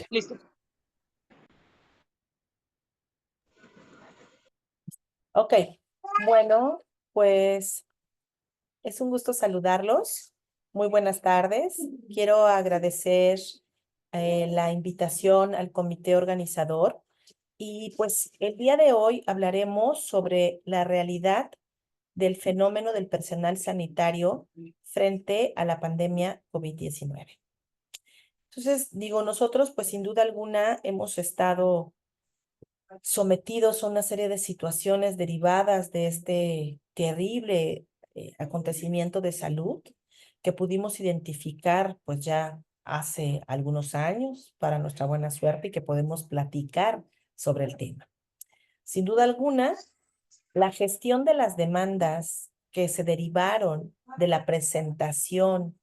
Listo. Ok, bueno, pues es un gusto saludarlos. Muy buenas tardes. Quiero agradecer la invitación al comité organizador y pues el día de hoy hablaremos sobre la realidad del fenómeno del personal sanitario frente a la pandemia COVID-19. Entonces, digo, nosotros pues sin duda alguna hemos estado sometidos a una serie de situaciones derivadas de este terrible acontecimiento de salud que pudimos identificar pues ya hace algunos años para nuestra buena suerte y que podemos platicar sobre el tema. Sin duda alguna, la gestión de las demandas que se derivaron de la presentación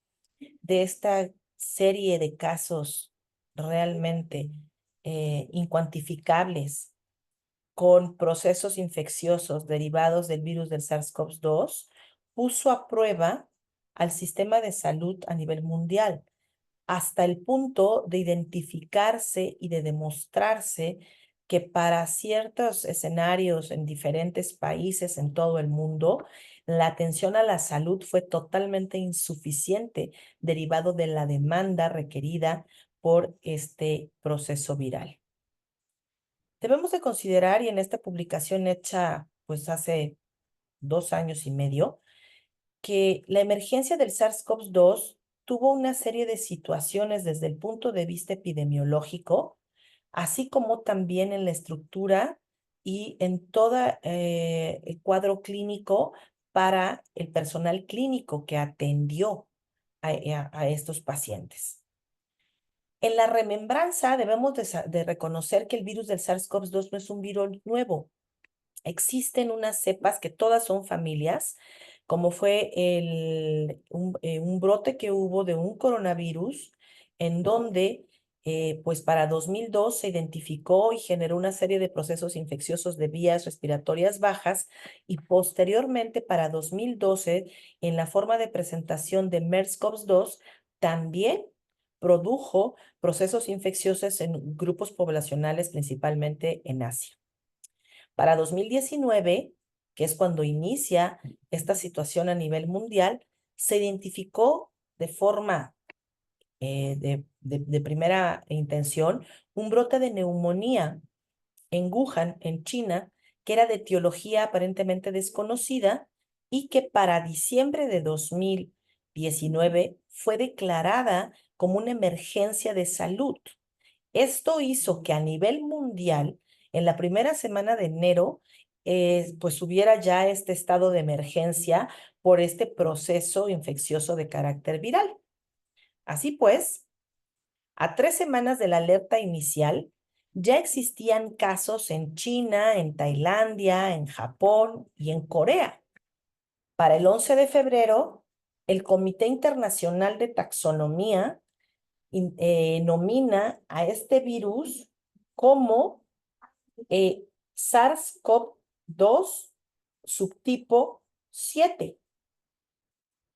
de esta serie de casos realmente incuantificables con procesos infecciosos derivados del virus del SARS-CoV-2 puso a prueba al sistema de salud a nivel mundial, hasta el punto de identificarse y de demostrarse que para ciertos escenarios en diferentes países en todo el mundo, la atención a la salud fue totalmente insuficiente derivado de la demanda requerida por este proceso viral. Debemos de considerar, y en esta publicación hecha pues hace 2 años y medio, que la emergencia del SARS-CoV-2 tuvo una serie de situaciones desde el punto de vista epidemiológico, así como también en la estructura y en todo el cuadro clínico para el personal clínico que atendió a estos pacientes. En la remembranza debemos de reconocer que el virus del SARS-CoV-2 no es un virus nuevo. Existen unas cepas que todas son familias, como fue un brote que hubo de un coronavirus en donde pues para 2002 se identificó y generó una serie de procesos infecciosos de vías respiratorias bajas y posteriormente para 2012 en la forma de presentación de MERS-CoV-2 también produjo procesos infecciosos en grupos poblacionales principalmente en Asia. Para 2019, que es cuando inicia esta situación a nivel mundial, se identificó de forma de primera intención un brote de neumonía en Wuhan, en China, que era de etiología aparentemente desconocida y que para diciembre de 2019 fue declarada como una emergencia de salud. Esto hizo que a nivel mundial, en la primera semana de enero, pues hubiera ya este estado de emergencia por este proceso infeccioso de carácter viral. Así pues, a 3 semanas de la alerta inicial, ya existían casos en China, en Tailandia, en Japón y en Corea. Para el 11 de febrero, el Comité Internacional de Taxonomía nomina a este virus como SARS-CoV-2 subtipo 7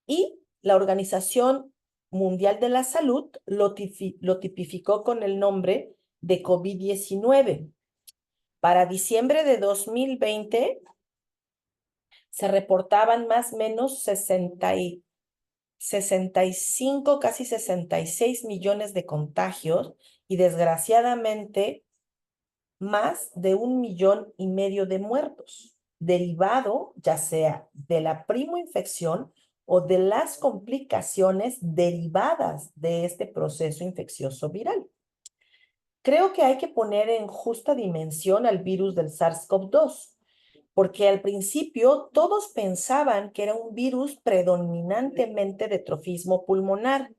y la Organización Mundial de la Salud lo tipificó con el nombre de COVID-19. Para diciembre de 2020 se reportaban más o menos 65, casi 66 millones de contagios y desgraciadamente más de 1,5 millones de muertos, derivado ya sea de la primoinfección o de las complicaciones derivadas de este proceso infeccioso viral. Creo que hay que poner en justa dimensión al virus del SARS-CoV-2, porque al principio todos pensaban que era un virus predominantemente de trofismo pulmonar.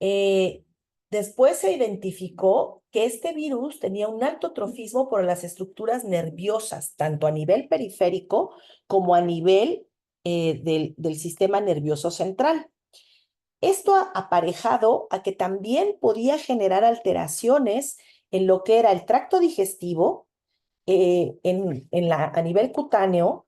Eh, Después se identificó que este virus tenía un alto trofismo por las estructuras nerviosas, tanto a nivel periférico como a nivel del sistema nervioso central. Esto ha aparejado a que también podía generar alteraciones en lo que era el tracto digestivo, a nivel cutáneo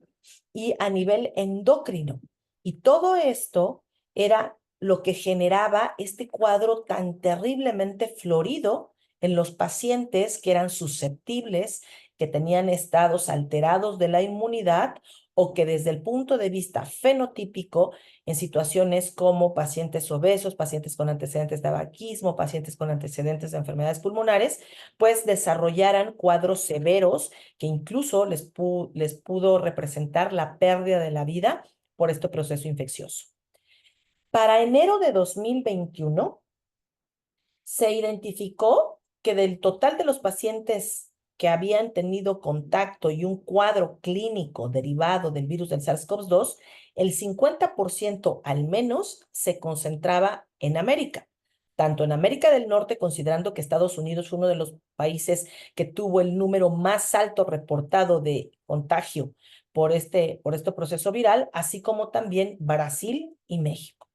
y a nivel endocrino. Y todo esto era lo que generaba este cuadro tan terriblemente florido en los pacientes que eran susceptibles, que tenían estados alterados de la inmunidad o que desde el punto de vista fenotípico, en situaciones como pacientes obesos, pacientes con antecedentes de tabaquismo, pacientes con antecedentes de enfermedades pulmonares, pues desarrollaran cuadros severos que incluso les pudo representar la pérdida de la vida por este proceso infeccioso. Para enero de 2021, se identificó que del total de los pacientes que habían tenido contacto y un cuadro clínico derivado del virus del SARS-CoV-2, el 50% al menos se concentraba en América. Tanto en América del Norte, considerando que Estados Unidos fue uno de los países que tuvo el número más alto reportado de contagio por este proceso viral, así como también Brasil y México.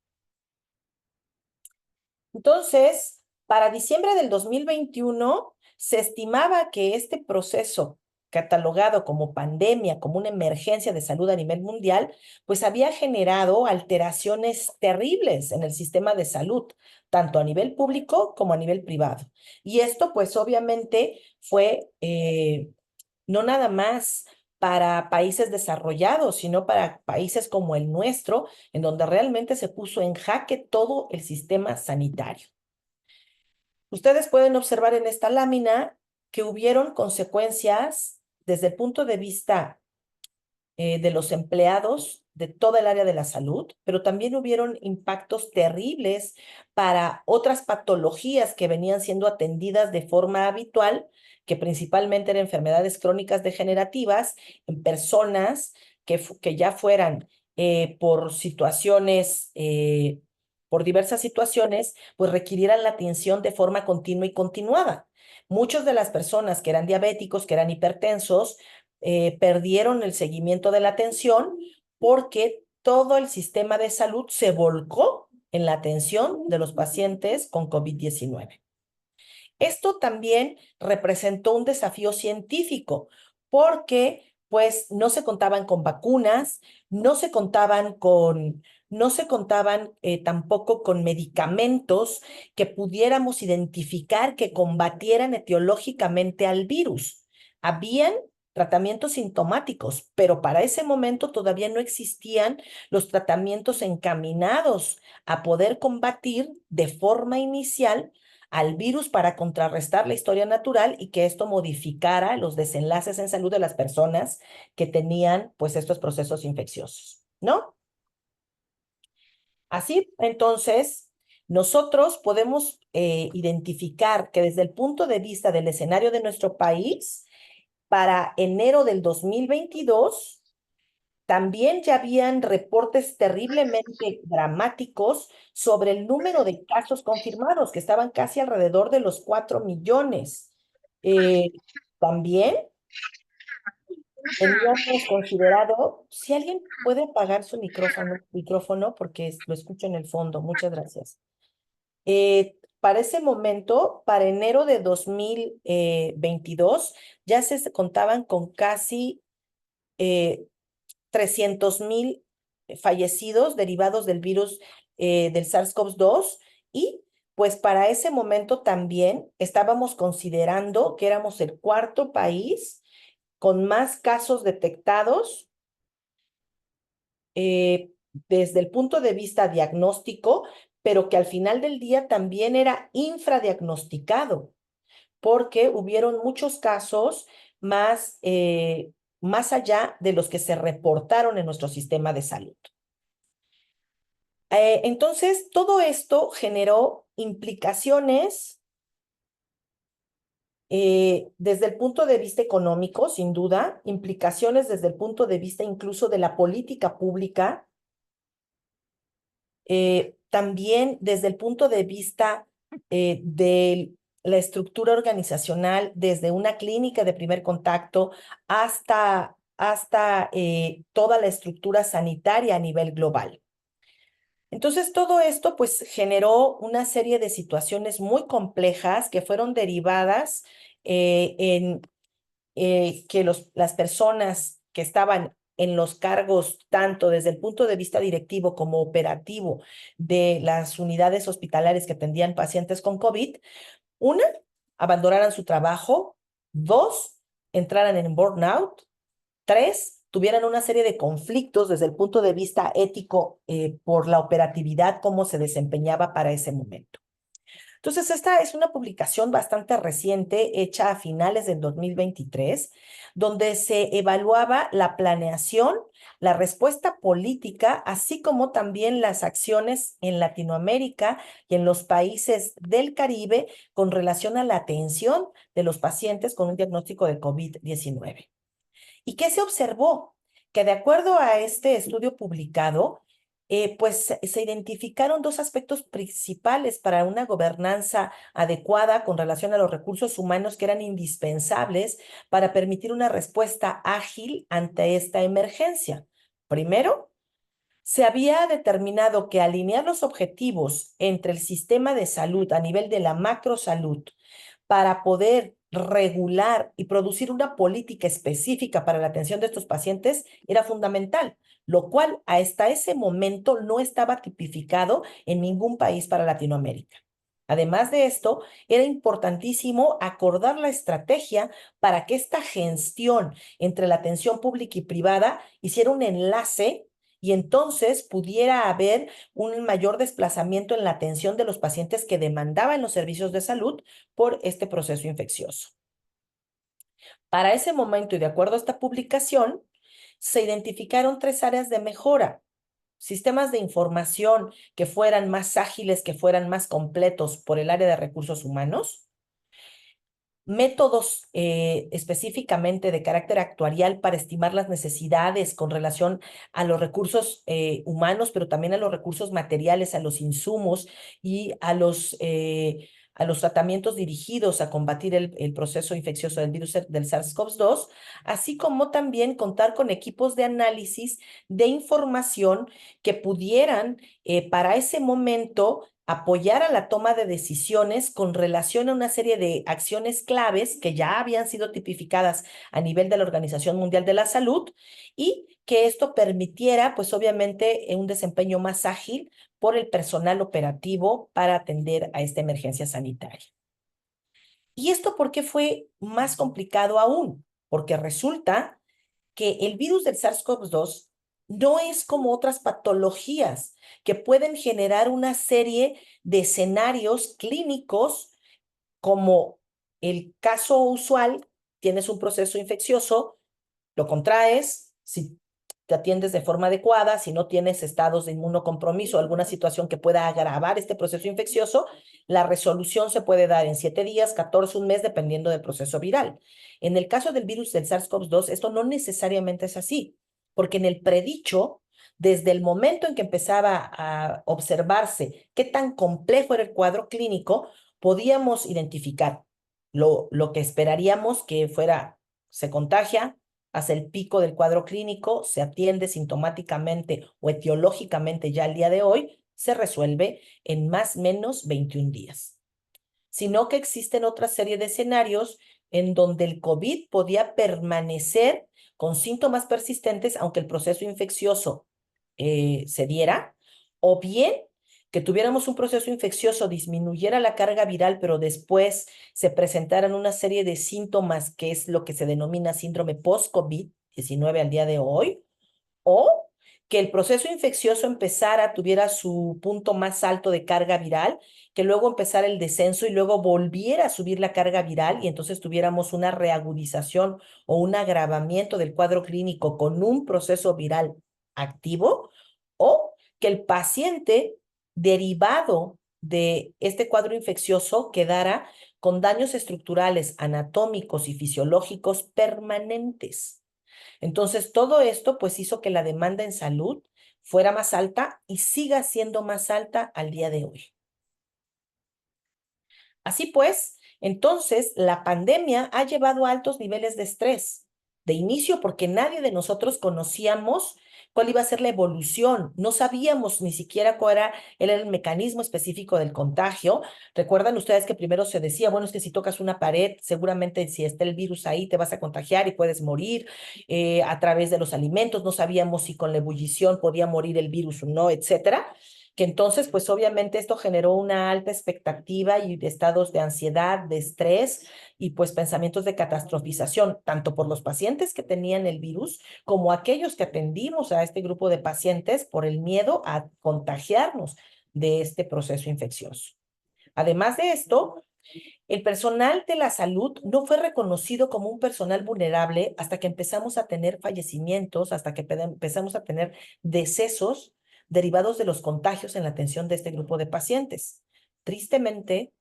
Entonces, para diciembre del 2021, se estimaba que este proceso, catalogado como pandemia, como una emergencia de salud a nivel mundial, pues había generado alteraciones terribles en el sistema de salud, tanto a nivel público como a nivel privado. Y esto, pues obviamente, fue no nada más para países desarrollados, sino para países como el nuestro, en donde realmente se puso en jaque todo el sistema sanitario. Ustedes pueden observar en esta lámina que hubieron consecuencias desde el punto de vista de los empleados de toda el área de la salud, pero también hubieron impactos terribles para otras patologías que venían siendo atendidas de forma habitual, que principalmente eran enfermedades crónicas degenerativas en personas que ya fueran por situaciones, por diversas situaciones, pues requirieran la atención de forma continua y continuada. Muchas de las personas que eran diabéticos, que eran hipertensos, perdieron el seguimiento de la atención porque todo el sistema de salud se volcó en la atención de los pacientes con COVID-19. Esto también representó un desafío científico porque pues no se contaban con vacunas, no se contaban tampoco con medicamentos que pudiéramos identificar que combatieran etiológicamente al virus. Habían tratamientos sintomáticos, pero para ese momento todavía no existían los tratamientos encaminados a poder combatir de forma inicial al virus para contrarrestar la historia natural y que esto modificara los desenlaces en salud de las personas que tenían pues estos procesos infecciosos, ¿no? Así, entonces, nosotros podemos identificar que desde el punto de vista del escenario de nuestro país, para enero del 2022, también ya habían reportes terriblemente dramáticos sobre el número de casos confirmados, que estaban casi alrededor de los 4 millones. Eh, También teníamos considerado, si alguien puede apagar su micrófono porque lo escucho en el fondo, muchas gracias. Para ese momento, para enero de 2022, ya se contaban con casi 300,000 fallecidos derivados del virus del SARS-CoV-2 y pues para ese momento también estábamos considerando que éramos el cuarto país con más casos detectados desde el punto de vista diagnóstico, pero que al final del día también era infradiagnosticado, porque hubieron muchos casos más allá de los que se reportaron en nuestro sistema de salud. Entonces, todo esto generó implicaciones desde el punto de vista económico, sin duda, implicaciones desde el punto de vista incluso de la política pública, también desde el punto de vista de la estructura organizacional, desde una clínica de primer contacto hasta toda la estructura sanitaria a nivel global. Entonces, todo esto pues generó una serie de situaciones muy complejas que fueron derivadas en que las personas que estaban en los cargos, tanto desde el punto de vista directivo como operativo de las unidades hospitalarias que atendían pacientes con COVID, una, abandonaran su trabajo; dos, entraran en burnout; tres, tuvieran una serie de conflictos desde el punto de vista ético por la operatividad, cómo se desempeñaba para ese momento. Entonces, esta es una publicación bastante reciente, hecha a finales del 2023, donde se evaluaba la planeación, la respuesta política, así como también las acciones en Latinoamérica y en los países del Caribe con relación a la atención de los pacientes con un diagnóstico de COVID-19. ¿Y qué se observó? Que de acuerdo a este estudio publicado, pues se identificaron dos aspectos principales para una gobernanza adecuada con relación a los recursos humanos que eran indispensables para permitir una respuesta ágil ante esta emergencia. Primero, se había determinado que alinear los objetivos entre el sistema de salud a nivel de la macrosalud para poder regular y producir una política específica para la atención de estos pacientes era fundamental, lo cual hasta ese momento no estaba tipificado en ningún país para Latinoamérica. Además de esto, era importantísimo acordar la estrategia para que esta gestión entre la atención pública y privada hiciera un enlace y entonces pudiera haber un mayor desplazamiento en la atención de los pacientes que demandaban los servicios de salud por este proceso infeccioso. Para ese momento y de acuerdo a esta publicación, se identificaron tres áreas de mejora: sistemas de información que fueran más ágiles, que fueran más completos por el área de recursos humanos; métodos específicamente de carácter actuarial para estimar las necesidades con relación a los recursos humanos, pero también a los recursos materiales, a los insumos y a los tratamientos dirigidos a combatir el proceso infeccioso del virus del SARS-CoV-2, así como también contar con equipos de análisis de información que pudieran para ese momento apoyar a la toma de decisiones con relación a una serie de acciones claves que ya habían sido tipificadas a nivel de la Organización Mundial de la Salud, y que esto permitiera, pues obviamente, un desempeño más ágil por el personal operativo para atender a esta emergencia sanitaria. ¿Y esto por qué fue más complicado aún? Porque resulta que el virus del SARS-CoV-2 no es como otras patologías que pueden generar una serie de escenarios clínicos, como el caso usual: tienes un proceso infeccioso, lo contraes, si te atiendes de forma adecuada, si no tienes estados de inmunocompromiso o alguna situación que pueda agravar este proceso infeccioso, la resolución se puede dar en 7 días, 14, un mes, dependiendo del proceso viral. En el caso del virus del SARS-CoV-2, esto no necesariamente es así, porque en el predicho, desde el momento en que empezaba a observarse qué tan complejo era el cuadro clínico, podíamos identificar lo que esperaríamos que fuera: se contagia, hace el pico del cuadro clínico, se atiende sintomáticamente o etiológicamente ya al día de hoy, se resuelve en más o menos 21 días. Sino que existen otra serie de escenarios en donde el COVID podía permanecer con síntomas persistentes aunque el proceso infeccioso se diera, o bien que tuviéramos un proceso infeccioso, disminuyera la carga viral, pero después se presentaran una serie de síntomas, que es lo que se denomina síndrome post-COVID-19 al día de hoy, o que el proceso infeccioso empezara, tuviera su punto más alto de carga viral, que luego empezara el descenso y luego volviera a subir la carga viral y entonces tuviéramos una reagudización o un agravamiento del cuadro clínico con un proceso viral activo, o que el paciente derivado de este cuadro infeccioso quedara con daños estructurales, anatómicos y fisiológicos permanentes. Entonces, todo esto pues hizo que la demanda en salud fuera más alta y siga siendo más alta al día de hoy. Así pues, entonces la pandemia ha llevado a altos niveles de estrés. De inicio, porque nadie de nosotros conocíamos cuál iba a ser la evolución. No sabíamos ni siquiera cuál era el mecanismo específico del contagio. Recuerdan ustedes que primero se decía, bueno, es que si tocas una pared, seguramente si está el virus ahí te vas a contagiar y puedes morir a través de los alimentos. No sabíamos si con la ebullición podía morir el virus o no, etcétera. Que entonces, pues obviamente esto generó una alta expectativa y de estados de ansiedad, de estrés y pues pensamientos de catastrofización, tanto por los pacientes que tenían el virus como aquellos que atendimos a este grupo de pacientes por el miedo a contagiarnos de este proceso infeccioso. Además de esto, el personal de la salud no fue reconocido como un personal vulnerable hasta que empezamos a tener fallecimientos, hasta que empezamos a tener decesos derivados de los contagios en la atención de este grupo de pacientes. Tristemente,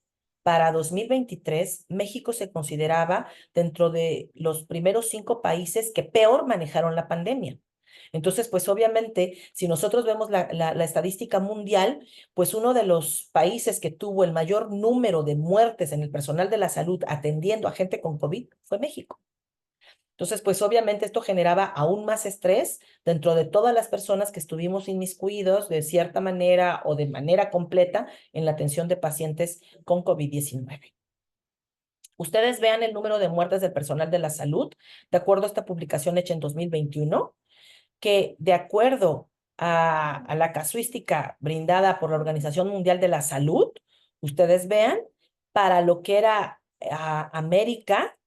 para 2023, México se consideraba dentro de los primeros 5 países que peor manejaron la pandemia. Entonces, pues obviamente, si nosotros vemos la estadística mundial, pues uno de los países que tuvo el mayor número de muertes en el personal de la salud atendiendo a gente con COVID fue México. Entonces, pues obviamente esto generaba aún más estrés dentro de todas las personas que estuvimos inmiscuidos de cierta manera o de manera completa en la atención de pacientes con COVID-19. Ustedes vean el número de muertes del personal de la salud, de acuerdo a esta publicación hecha en 2021, que de acuerdo a la casuística brindada por la Organización Mundial de la Salud, ustedes vean, para lo que era América,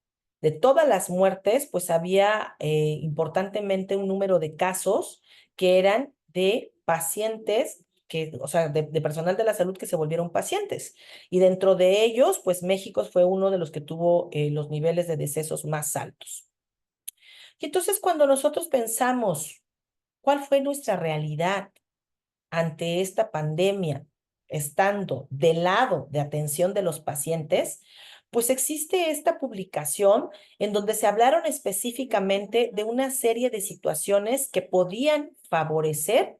de todas las muertes, pues había importantemente un número de casos que eran de pacientes que, o sea, de personal de la salud que se volvieron pacientes. Y dentro de ellos, pues México fue uno de los que tuvo los niveles de decesos más altos. Y entonces cuando nosotros pensamos cuál fue nuestra realidad ante esta pandemia, estando del lado de atención de los pacientes, pues existe esta publicación en donde se hablaron específicamente de una serie de situaciones que podían favorecer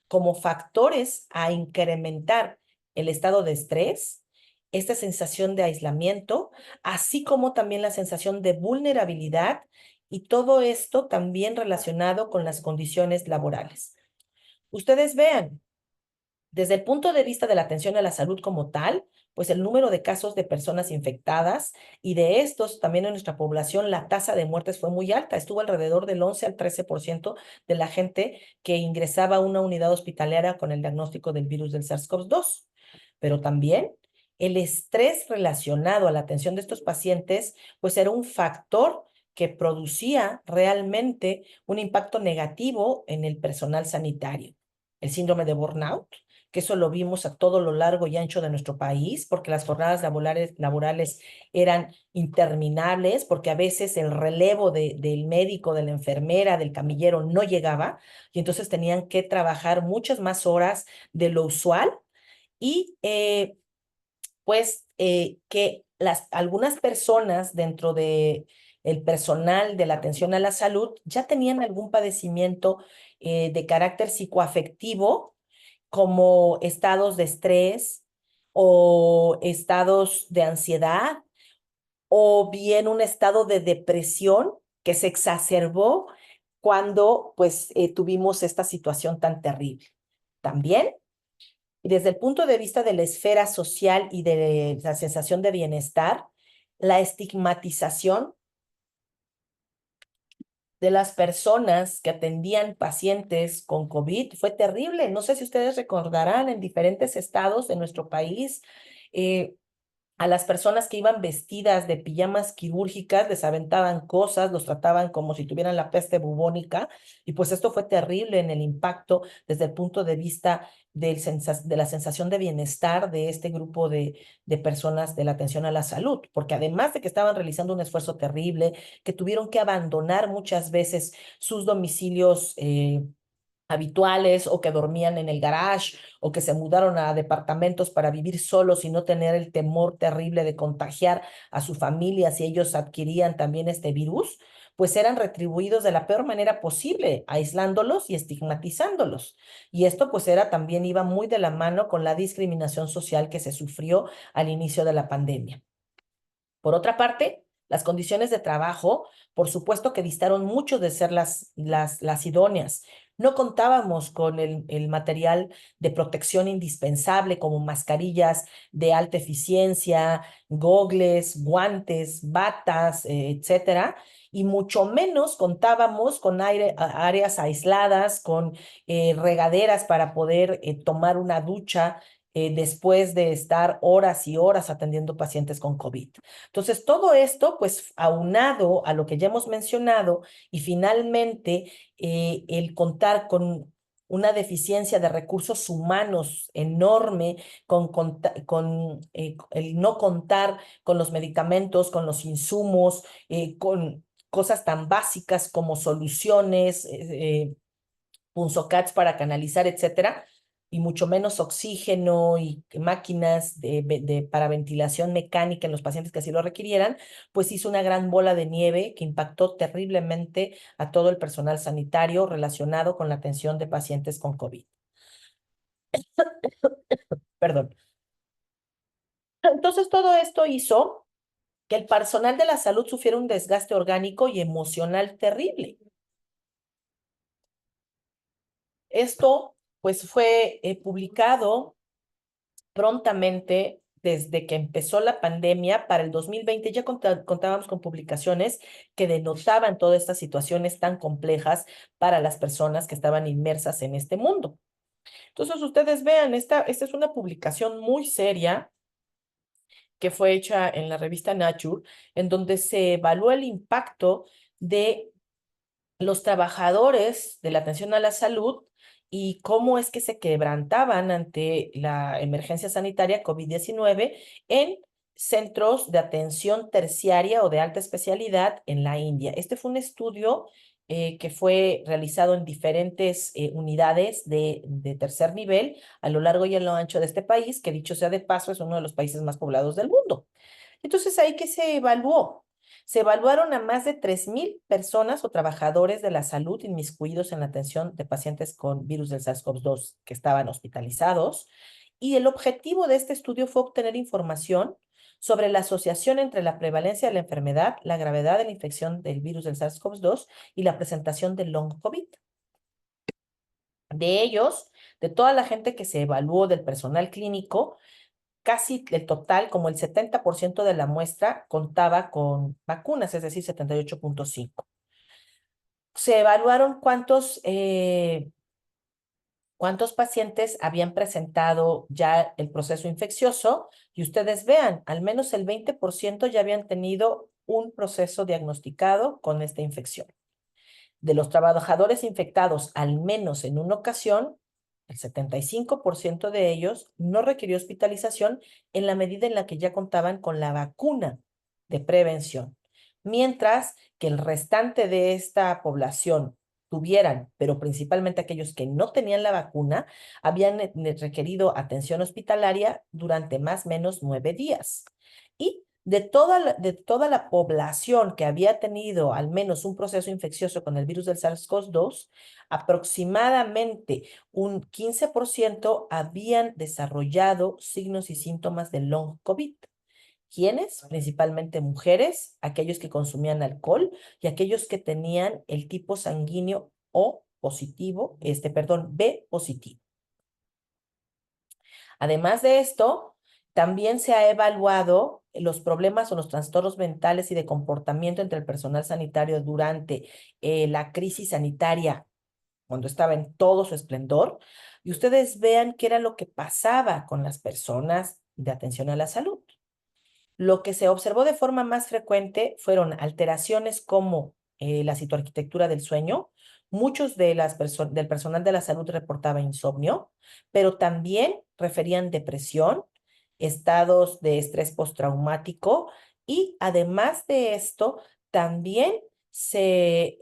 como factores a incrementar el estado de estrés, esta sensación de aislamiento, así como también la sensación de vulnerabilidad y todo esto también relacionado con las condiciones laborales. Ustedes vean, desde el punto de vista de la atención a la salud como tal, pues el número de casos de personas infectadas y de estos también en nuestra población la tasa de muertes fue muy alta, estuvo alrededor del 11 al 13% de la gente que ingresaba a una unidad hospitalaria con el diagnóstico del virus del SARS-CoV-2. Pero también el estrés relacionado a la atención de estos pacientes, pues era un factor que producía realmente un impacto negativo en el personal sanitario. El síndrome de burnout, que eso lo vimos a todo lo largo y ancho de nuestro país, porque las jornadas laborales eran interminables, porque a veces el relevo del médico, de la enfermera, del camillero no llegaba, y entonces tenían que trabajar muchas más horas de lo usual, y que algunas personas dentro de el personal de la atención a la salud ya tenían algún padecimiento de carácter psicoafectivo, como estados de estrés o estados de ansiedad o bien un estado de depresión que se exacerbó cuando pues tuvimos esta situación tan terrible. También, y desde el punto de vista de la esfera social y de la sensación de bienestar, la estigmatización de las personas que atendían pacientes con COVID fue terrible. No sé si ustedes recordarán en diferentes estados de nuestro país, eh, a las personas que iban vestidas de pijamas quirúrgicas, les aventaban cosas, los trataban como si tuvieran la peste bubónica, y pues esto fue terrible en el impacto desde el punto de vista de la sensación de bienestar de este grupo de personas de la atención a la salud, porque además de que estaban realizando un esfuerzo terrible, que tuvieron que abandonar muchas veces sus domicilios habituales o que dormían en el garage o que se mudaron a departamentos para vivir solos y no tener el temor terrible de contagiar a su familia si ellos adquirían también este virus, pues eran retribuidos de la peor manera posible, aislándolos y estigmatizándolos. Y esto pues era también iba muy de la mano con la discriminación social que se sufrió al inicio de la pandemia. Por otra parte, las condiciones de trabajo, por supuesto que distaron mucho de ser las idóneas. No contábamos con el material de protección indispensable como mascarillas de alta eficiencia, gogles, guantes, batas, etcétera. Y mucho menos contábamos con áreas aisladas, con regaderas para poder tomar una ducha después de estar horas y horas atendiendo pacientes con COVID. Entonces, todo esto, pues, aunado a lo que ya hemos mencionado y finalmente el contar con una deficiencia de recursos humanos enorme, con el no contar con los medicamentos, con los insumos, con cosas tan básicas como soluciones, punzocats para canalizar, etcétera, y mucho menos oxígeno y máquinas para ventilación mecánica en los pacientes que así lo requirieran, pues hizo una gran bola de nieve que impactó terriblemente a todo el personal sanitario relacionado con la atención de pacientes con COVID. Perdón. Entonces, todo esto hizo que el personal de la salud sufriera un desgaste orgánico y emocional terrible. Esto, pues, fue publicado prontamente desde que empezó la pandemia. Para el 2020 ya contábamos con publicaciones que denotaban todas estas situaciones tan complejas para las personas que estaban inmersas en este mundo. Entonces, ustedes vean, esta es una publicación muy seria que fue hecha en la revista Nature, en donde se evaluó el impacto de los trabajadores de la atención a la salud y cómo es que se quebrantaban ante la emergencia sanitaria COVID-19 en centros de atención terciaria o de alta especialidad en la India. Este fue un estudio que fue realizado en diferentes unidades de tercer nivel a lo largo y a lo ancho de este país, que dicho sea de paso es uno de los países más poblados del mundo. Entonces, ¿ahí qué se evaluó? Se evaluaron a más de 3,000 personas o trabajadores de la salud inmiscuidos en la atención de pacientes con virus del SARS-CoV-2 que estaban hospitalizados. Y el objetivo de este estudio fue obtener información sobre la asociación entre la prevalencia de la enfermedad, la gravedad de la infección del virus del SARS-CoV-2 y la presentación del long COVID. De ellos, de toda la gente que se evaluó del personal clínico, casi el total, como el 70% de la muestra, contaba con vacunas, es decir, 78,5. Se evaluaron cuántos pacientes habían presentado ya el proceso infeccioso y ustedes vean, al menos el 20% ya habían tenido un proceso diagnosticado con esta infección. De los trabajadores infectados al menos en una ocasión, el 75% de ellos no requirió hospitalización en la medida en la que ya contaban con la vacuna de prevención, mientras que el restante de esta población tuvieran, pero principalmente aquellos que no tenían la vacuna, habían requerido atención hospitalaria durante más o menos 9 días. Y de toda la población que había tenido al menos un proceso infeccioso con el virus del SARS-CoV-2, aproximadamente un 15% habían desarrollado signos y síntomas de long COVID. ¿Quiénes? Principalmente mujeres, aquellos que consumían alcohol y aquellos que tenían el tipo sanguíneo O positivo, B positivo. Además de esto, también se ha evaluado los problemas o los trastornos mentales y de comportamiento entre el personal sanitario durante la crisis sanitaria, cuando estaba en todo su esplendor, y ustedes vean qué era lo que pasaba con las personas de atención a la salud. Lo que se observó de forma más frecuente fueron alteraciones como la citoarquitectura del sueño. Muchos del personal de la salud reportaba insomnio, pero también referían depresión, estados de estrés postraumático y además de esto, también se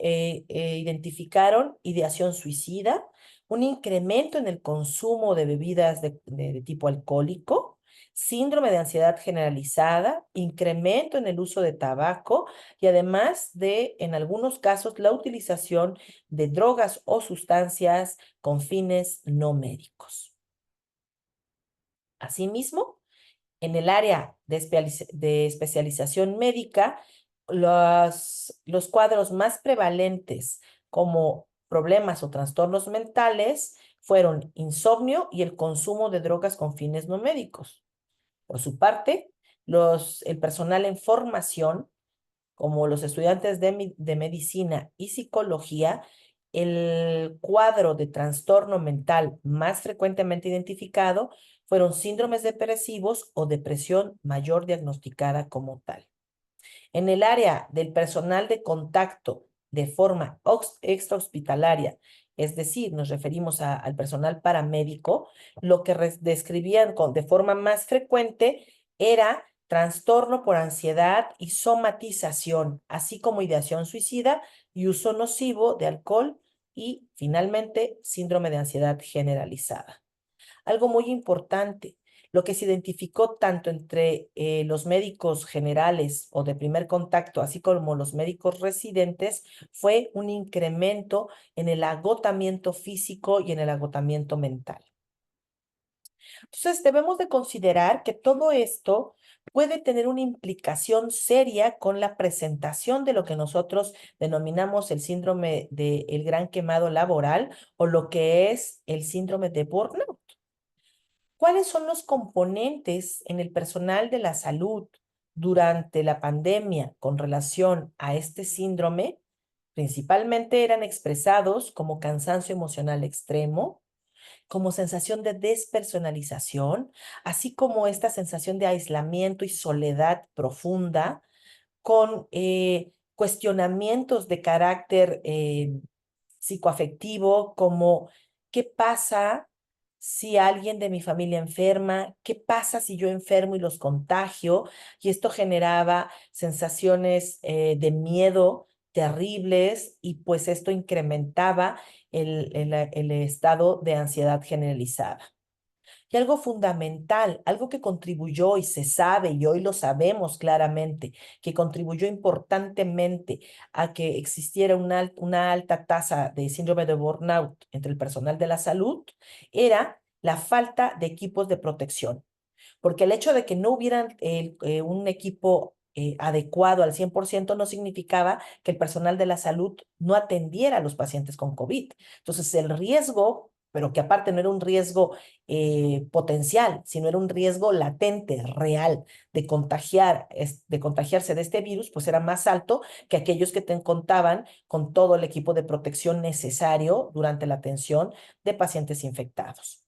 identificaron ideación suicida, un incremento en el consumo de bebidas de tipo alcohólico, síndrome de ansiedad generalizada, incremento en el uso de tabaco y además de, en algunos casos, la utilización de drogas o sustancias con fines no médicos. Asimismo, en el área de especialización médica, los cuadros más prevalentes como problemas o trastornos mentales fueron insomnio y el consumo de drogas con fines no médicos. Por su parte, el personal en formación, como los estudiantes de medicina y psicología, el cuadro de trastorno mental más frecuentemente identificado fueron síndromes depresivos o depresión mayor diagnosticada como tal. En el área del personal de contacto de forma extrahospitalaria, es decir, nos referimos al personal paramédico, lo que describían de forma más frecuente era trastorno por ansiedad y somatización, así como ideación suicida y uso nocivo de alcohol y, finalmente, síndrome de ansiedad generalizada. Algo muy importante, lo que se identificó tanto entre los médicos generales o de primer contacto, así como los médicos residentes, fue un incremento en el agotamiento físico y en el agotamiento mental. Entonces, debemos de considerar que todo esto puede tener una implicación seria con la presentación de lo que nosotros denominamos el síndrome del gran quemado laboral o lo que es el síndrome de burnout. ¿Cuáles son los componentes en el personal de la salud durante la pandemia con relación a este síndrome? Principalmente eran expresados como cansancio emocional extremo, como sensación de despersonalización, así como esta sensación de aislamiento y soledad profunda, con cuestionamientos de carácter psicoafectivo, como ¿qué pasa si alguien de mi familia enferma? ¿Qué pasa si yo enfermo y los contagio? Y esto generaba sensaciones de miedo terribles y pues esto incrementaba el estado de ansiedad generalizada. Y algo fundamental, algo que contribuyó y se sabe y hoy lo sabemos claramente, que contribuyó importantemente a que existiera una alta tasa de síndrome de burnout entre el personal de la salud, era la falta de equipos de protección. Porque el hecho de que no hubieran un equipo adecuado al 100% no significaba que el personal de la salud no atendiera a los pacientes con COVID. Entonces, el riesgo, pero que aparte no era un riesgo potencial, sino era un riesgo latente, real, de contagiarse de este virus, pues era más alto que aquellos que contaban con todo el equipo de protección necesario durante la atención de pacientes infectados.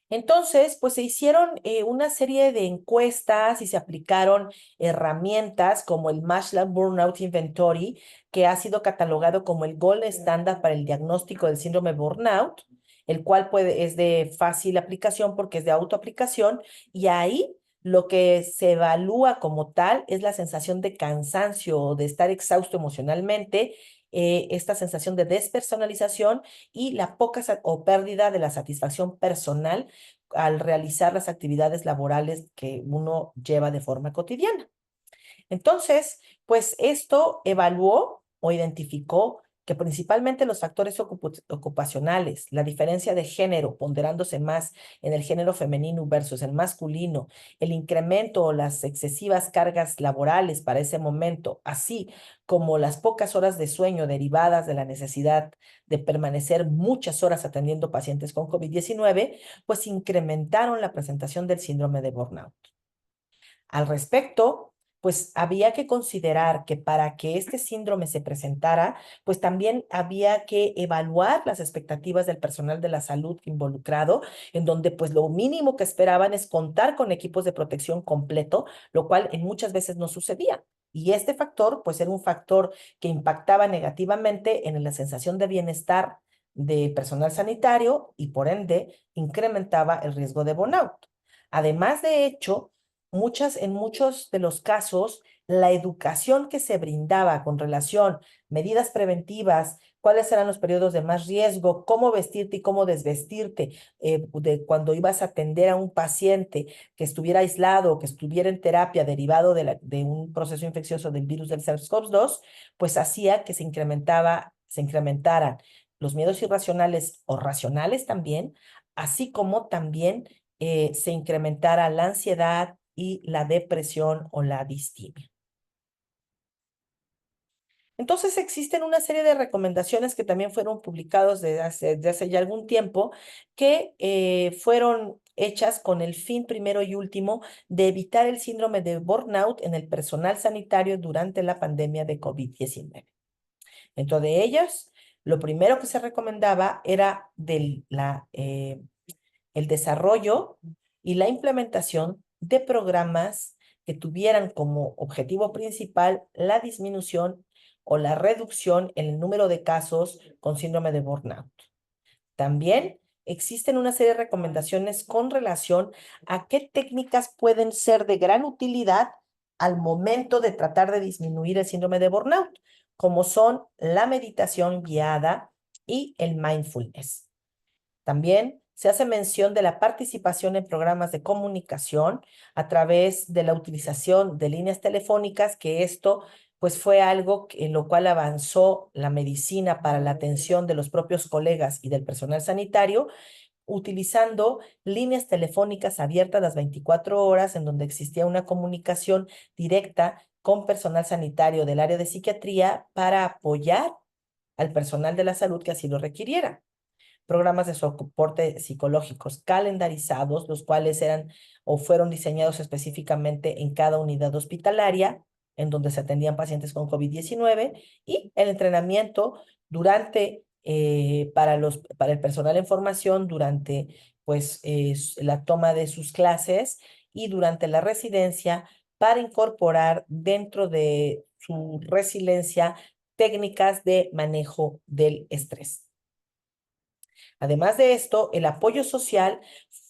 Entonces, pues se hicieron una serie de encuestas y se aplicaron herramientas como el Maslach Burnout Inventory, que ha sido catalogado como el gold estándar para el diagnóstico del síndrome burnout, el cual es de fácil aplicación porque es de autoaplicación, y ahí lo que se evalúa como tal es la sensación de cansancio o de estar exhausto emocionalmente, esta sensación de despersonalización y la poca o pérdida de la satisfacción personal al realizar las actividades laborales que uno lleva de forma cotidiana. Entonces, pues esto evaluó o identificó que principalmente los factores ocupacionales, la diferencia de género, ponderándose más en el género femenino versus el masculino, el incremento o las excesivas cargas laborales para ese momento, así como las pocas horas de sueño derivadas de la necesidad de permanecer muchas horas atendiendo pacientes con COVID-19, pues incrementaron la presentación del síndrome de burnout. Al respecto, pues había que considerar que para que este síndrome se presentara, pues también había que evaluar las expectativas del personal de la salud involucrado, en donde pues lo mínimo que esperaban es contar con equipos de protección completo, lo cual en muchas veces no sucedía. Y este factor, pues era un factor que impactaba negativamente en la sensación de bienestar de personal sanitario y por ende incrementaba el riesgo de burnout. Además, de hecho, en muchos de los casos, la educación que se brindaba con relación, medidas preventivas, cuáles eran los periodos de más riesgo, cómo vestirte y cómo desvestirte, de cuando ibas a atender a un paciente que estuviera aislado, que estuviera en terapia derivado de un proceso infeccioso del virus del SARS-CoV-2, pues hacía que se incrementaran los miedos irracionales o racionales también, así como también se incrementara la ansiedad y la depresión o la distimia. Entonces existen una serie de recomendaciones que también fueron publicados de hace ya algún tiempo, que fueron hechas con el fin primero y último de evitar el síndrome de burnout en el personal sanitario durante la pandemia de COVID-19. Dentro de ellas, lo primero que se recomendaba era el desarrollo y la implementación de programas que tuvieran como objetivo principal la disminución o la reducción en el número de casos con síndrome de burnout. También existen una serie de recomendaciones con relación a qué técnicas pueden ser de gran utilidad al momento de tratar de disminuir el síndrome de burnout, como son la meditación guiada y el mindfulness. También se hace mención de la participación en programas de comunicación a través de la utilización de líneas telefónicas, que esto pues fue algo en lo cual avanzó la medicina para la atención de los propios colegas y del personal sanitario, utilizando líneas telefónicas abiertas las 24 horas, en donde existía una comunicación directa con personal sanitario del área de psiquiatría para apoyar al personal de la salud que así lo requiriera. Programas de soporte psicológicos calendarizados, los cuales eran o fueron diseñados específicamente en cada unidad hospitalaria, en donde se atendían pacientes con COVID-19, y el entrenamiento para el personal en formación durante pues, la toma de sus clases y durante la residencia, para incorporar dentro de su resiliencia técnicas de manejo del estrés. Además de esto, el apoyo social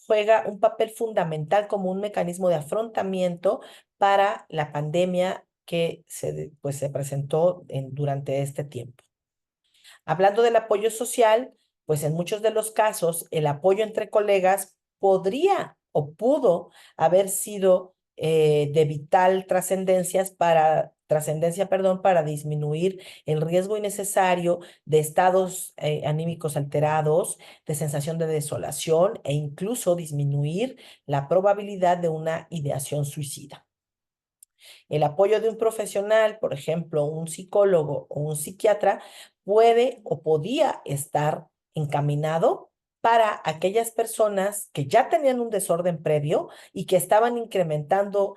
juega un papel fundamental como un mecanismo de afrontamiento para la pandemia que se presentó durante este tiempo. Hablando del apoyo social, pues en muchos de los casos el apoyo entre colegas podría o pudo haber sido de vital trascendencia, perdón, para disminuir el riesgo innecesario de estados anímicos alterados, de sensación de desolación e incluso disminuir la probabilidad de una ideación suicida. El apoyo de un profesional, por ejemplo, un psicólogo o un psiquiatra, puede o podía estar encaminado para aquellas personas que ya tenían un desorden previo y que estaban incrementando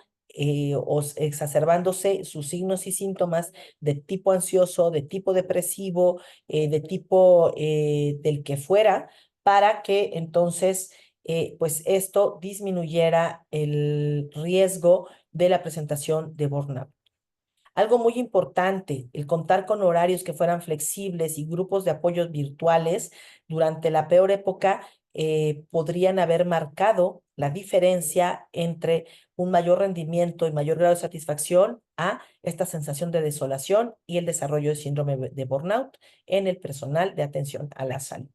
o exacerbándose sus signos y síntomas de tipo ansioso, de tipo depresivo, de tipo del que fuera, para que entonces pues esto disminuyera el riesgo de la presentación de burnout. Algo muy importante, el contar con horarios que fueran flexibles y grupos de apoyos virtuales durante la peor época podrían haber marcado la diferencia entre un mayor rendimiento y mayor grado de satisfacción a esta sensación de desolación y el desarrollo de síndrome de burnout en el personal de atención a la salud.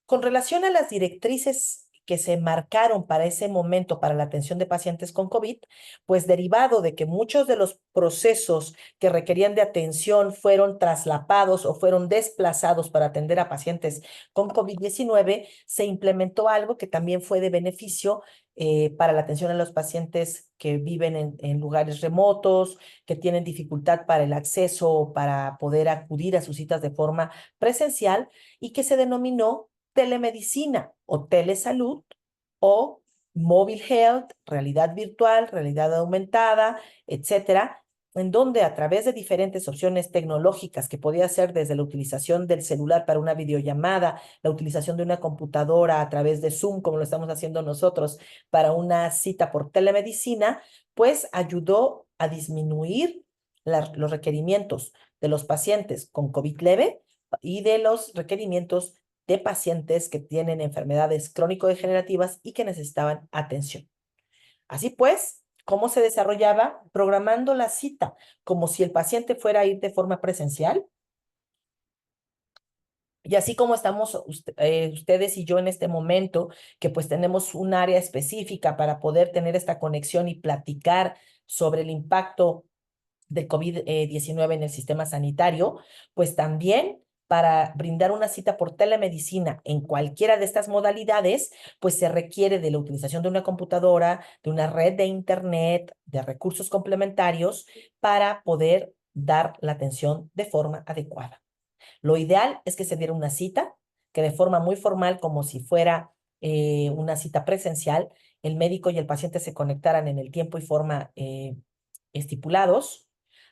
Con relación a las directrices que se marcaron para ese momento para la atención de pacientes con COVID, pues derivado de que muchos de los procesos que requerían de atención fueron traslapados o fueron desplazados para atender a pacientes con COVID-19, se implementó algo que también fue de beneficio para la atención a los pacientes que viven en lugares remotos, que tienen dificultad para el acceso o para poder acudir a sus citas de forma presencial, y que se denominó telemedicina o telesalud o mobile health, realidad virtual, realidad aumentada, etcétera, en donde a través de diferentes opciones tecnológicas, que podía ser desde la utilización del celular para una videollamada, la utilización de una computadora a través de Zoom, como lo estamos haciendo nosotros, para una cita por telemedicina, pues ayudó a disminuir los requerimientos de los pacientes con COVID leve y de los requerimientos de pacientes que tienen enfermedades crónico-degenerativas y que necesitaban atención. Así pues, ¿cómo se desarrollaba? Programando la cita, como si el paciente fuera a ir de forma presencial. Y así como estamos ustedes y yo en este momento, que pues tenemos un área específica para poder tener esta conexión y platicar sobre el impacto del COVID-19 en el sistema sanitario, pues también para brindar una cita por telemedicina en cualquiera de estas modalidades, pues se requiere de la utilización de una computadora, de una red de internet, de recursos complementarios para poder dar la atención de forma adecuada. Lo ideal es que se diera una cita, que de forma muy formal, como si fuera una cita presencial, el médico y el paciente se conectaran en el tiempo y forma estipulados,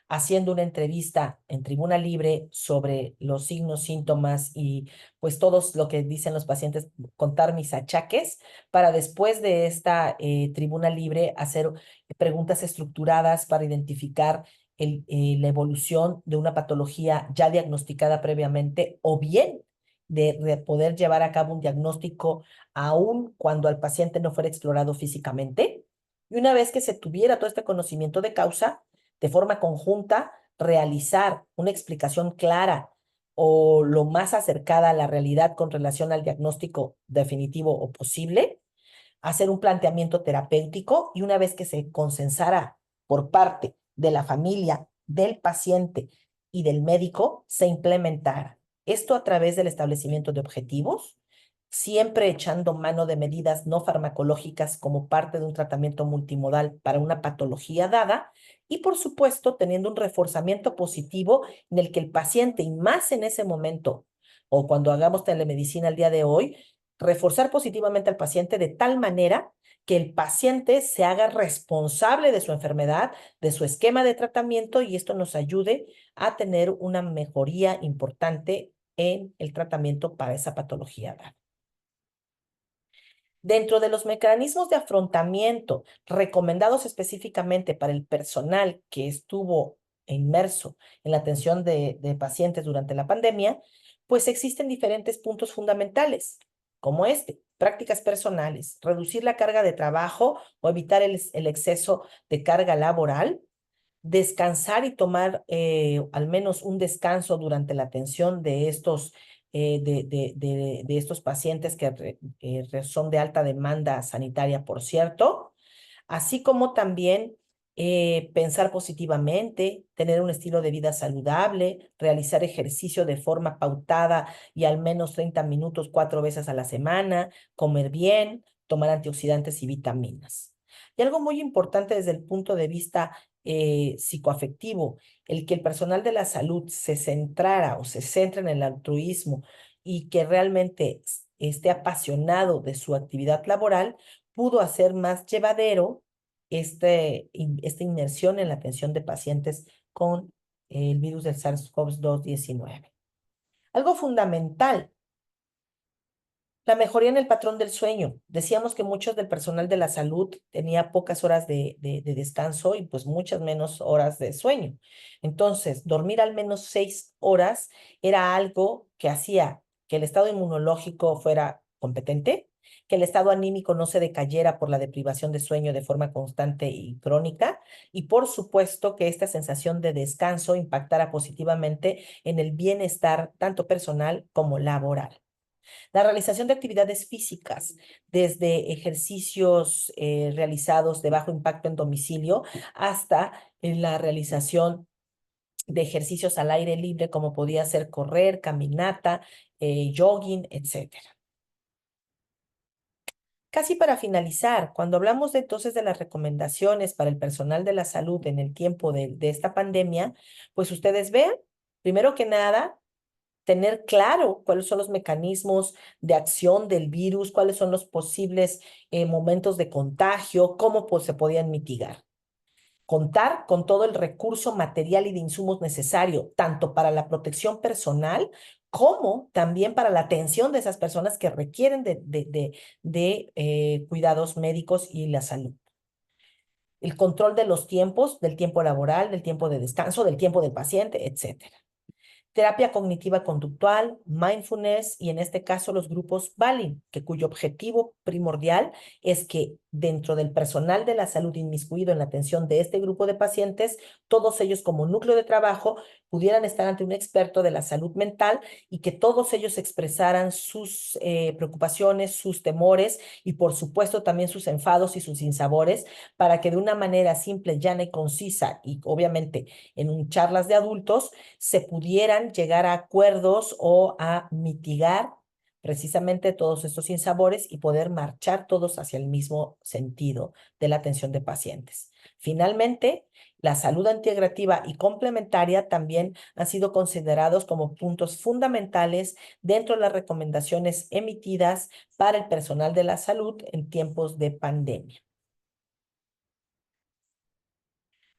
haciendo una entrevista en tribuna libre sobre los signos, síntomas y pues todos lo que dicen los pacientes, contar mis achaques, para después de esta tribuna libre hacer preguntas estructuradas para identificar la evolución de una patología ya diagnosticada previamente o bien de poder llevar a cabo un diagnóstico aun cuando al paciente no fuera explorado físicamente. Y una vez que se tuviera todo este conocimiento de causa, de forma conjunta, realizar una explicación clara o lo más acercada a la realidad con relación al diagnóstico definitivo o posible, hacer un planteamiento terapéutico y una vez que se consensara por parte de la familia, del paciente y del médico, se implementara. Esto a través del establecimiento de objetivos, siempre echando mano de medidas no farmacológicas como parte de un tratamiento multimodal para una patología dada y, por supuesto, teniendo un reforzamiento positivo en el que el paciente, y más en ese momento, o cuando hagamos telemedicina el día de hoy, reforzar positivamente al paciente de tal manera que el paciente se haga responsable de su enfermedad, de su esquema de tratamiento y esto nos ayude a tener una mejoría importante en el tratamiento para esa patología dada. Dentro de los mecanismos de afrontamiento recomendados específicamente para el personal que estuvo inmerso en la atención de pacientes durante la pandemia, pues existen diferentes puntos fundamentales, como este: prácticas personales, reducir la carga de trabajo o evitar el exceso de carga laboral, descansar y tomar al menos un descanso durante la atención de estos, de estos pacientes que son de alta demanda sanitaria, por cierto, así como también pensar positivamente, tener un estilo de vida saludable, realizar ejercicio de forma pautada y al menos 30 minutos 4 veces a la semana, comer bien, tomar antioxidantes y vitaminas. Y algo muy importante desde el punto de vista psicoafectivo, el que el personal de la salud se centrara o se centre en el altruismo y que realmente esté apasionado de su actividad laboral, pudo hacer más llevadero esta inmersión en la atención de pacientes con el virus del SARS-CoV-2-19. Algo fundamental: la mejoría en el patrón del sueño. Decíamos que muchos del personal de la salud tenía pocas horas de descanso y pues muchas menos horas de sueño. Entonces, dormir al menos 6 horas era algo que hacía que el estado inmunológico fuera competente, que el estado anímico no se decayera por la deprivación de sueño de forma constante y crónica, y por supuesto que esta sensación de descanso impactara positivamente en el bienestar tanto personal como laboral. La realización de actividades físicas, desde ejercicios realizados de bajo impacto en domicilio hasta la realización de ejercicios al aire libre, como podía ser correr, caminata, jogging, etcétera. Casi para finalizar, cuando hablamos entonces de las recomendaciones para el personal de la salud en el tiempo de esta pandemia, pues ustedes vean, primero que nada, tener claro cuáles son los mecanismos de acción del virus, cuáles son los posibles momentos de contagio, cómo pues, se podían mitigar. Contar con todo el recurso material y de insumos necesario, tanto para la protección personal como también para la atención de esas personas que requieren de cuidados médicos y la salud. El control de los tiempos, del tiempo laboral, del tiempo de descanso, del tiempo del paciente, etcétera. Terapia cognitiva conductual, mindfulness y en este caso los grupos Balin, cuyo objetivo primordial es que dentro del personal de la salud inmiscuido en la atención de este grupo de pacientes, todos ellos como núcleo de trabajo pudieran estar ante un experto de la salud mental y que todos ellos expresaran sus preocupaciones, sus temores y por supuesto también sus enfados y sus sinsabores para que de una manera simple, llana y concisa y obviamente en un charlas de adultos se pudieran llegar a acuerdos o a mitigar precisamente todos estos sinsabores y poder marchar todos hacia el mismo sentido de la atención de pacientes. Finalmente, la salud integrativa y complementaria también han sido considerados como puntos fundamentales dentro de las recomendaciones emitidas para el personal de la salud en tiempos de pandemia.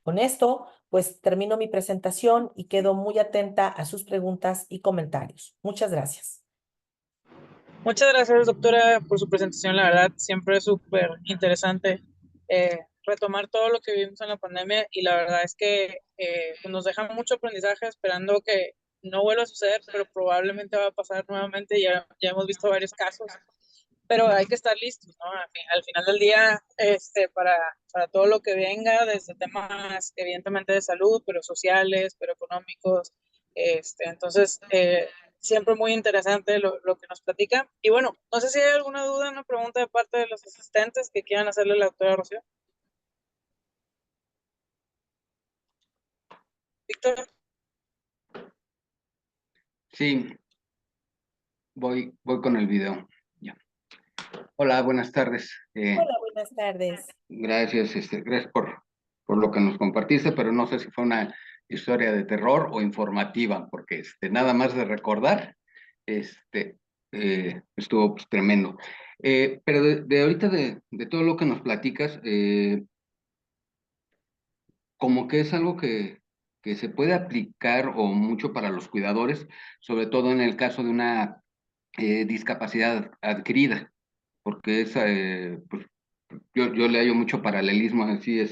Con esto, pues termino mi presentación y quedo muy atenta a sus preguntas y comentarios. Muchas gracias. Muchas gracias, doctora, por su presentación. La verdad, siempre es súper interesante retomar todo lo que vivimos en la pandemia y la verdad es que pues nos deja mucho aprendizaje esperando que no vuelva a suceder, pero probablemente va a pasar nuevamente. Ya hemos visto varios casos, pero hay que estar listos, ¿no? Al final del día, para todo lo que venga, desde temas evidentemente de salud, pero sociales, pero económicos. Entonces, siempre muy interesante lo que nos platica. Y bueno, no sé si hay alguna duda, una pregunta de parte de los asistentes que quieran hacerle a la doctora Rocío. Víctor. Sí, voy con el video. Ya. Hola, buenas tardes. Hola, buenas tardes. Gracias, gracias por lo que nos compartiste, pero no sé si fue una historia de terror o informativa, porque nada más de recordar, estuvo pues, tremendo. Pero de ahorita de todo lo que nos platicas, como que es algo que se puede aplicar o mucho para los cuidadores, sobre todo en el caso de una discapacidad adquirida, porque pues, yo le hallo mucho paralelismo así,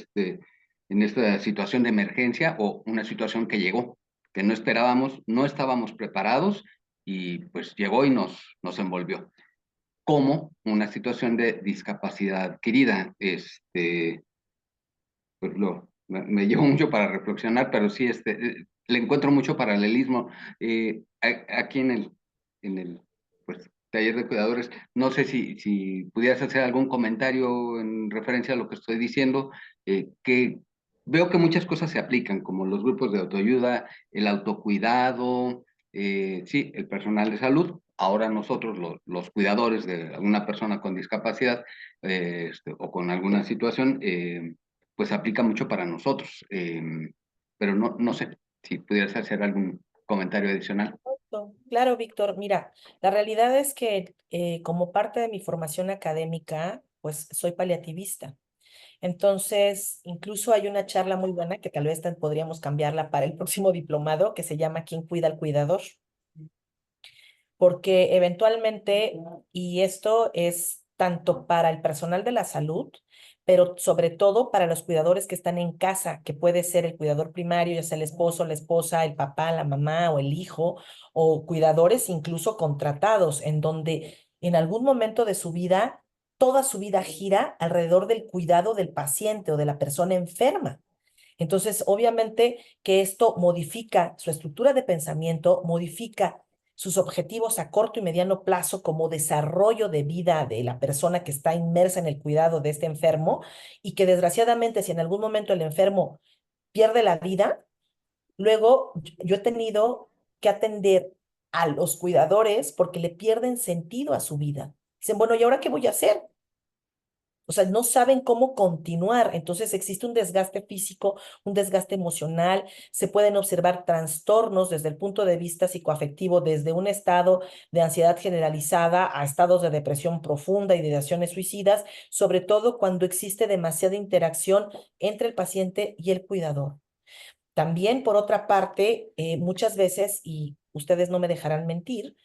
en esta situación de emergencia o una situación que llegó, que no esperábamos, no estábamos preparados y pues llegó y nos envolvió. Como una situación de discapacidad adquirida, pues me llevo mucho para reflexionar, pero sí, le encuentro mucho paralelismo. Aquí en el pues, taller de cuidadores, no sé si pudieras hacer algún comentario en referencia a lo que estoy diciendo, que veo que muchas cosas se aplican, como los grupos de autoayuda, el autocuidado, sí, el personal de salud, ahora nosotros, los cuidadores de alguna persona con discapacidad o con alguna situación, pues aplica mucho para nosotros. Pero no sé si pudieras hacer algún comentario adicional. Claro, Víctor. Mira, la realidad es que como parte de mi formación académica, pues soy paliativista. Entonces, incluso hay una charla muy buena que tal vez podríamos cambiarla para el próximo diplomado que se llama ¿Quién cuida al cuidador? Porque eventualmente, y esto es tanto para el personal de la salud, pero sobre todo para los cuidadores que están en casa, que puede ser el cuidador primario, ya sea el esposo, la esposa, el papá, la mamá o el hijo, o cuidadores incluso contratados, en donde en algún momento de su vida, toda su vida gira alrededor del cuidado del paciente o de la persona enferma. Entonces, obviamente que esto modifica su estructura de pensamiento, modifica sus objetivos a corto y mediano plazo como desarrollo de vida de la persona que está inmersa en el cuidado de este enfermo y que desgraciadamente si en algún momento el enfermo pierde la vida, luego yo he tenido que atender a los cuidadores porque le pierden sentido a su vida. Dicen, bueno, ¿y ahora qué voy a hacer? O sea, no saben cómo continuar. Entonces existe un desgaste físico, un desgaste emocional. Se pueden observar trastornos desde el punto de vista psicoafectivo, desde un estado de ansiedad generalizada a estados de depresión profunda y de ideaciones suicidas, sobre todo cuando existe demasiada interacción entre el paciente y el cuidador. También, por otra parte, muchas veces, y ustedes no me dejarán mentir,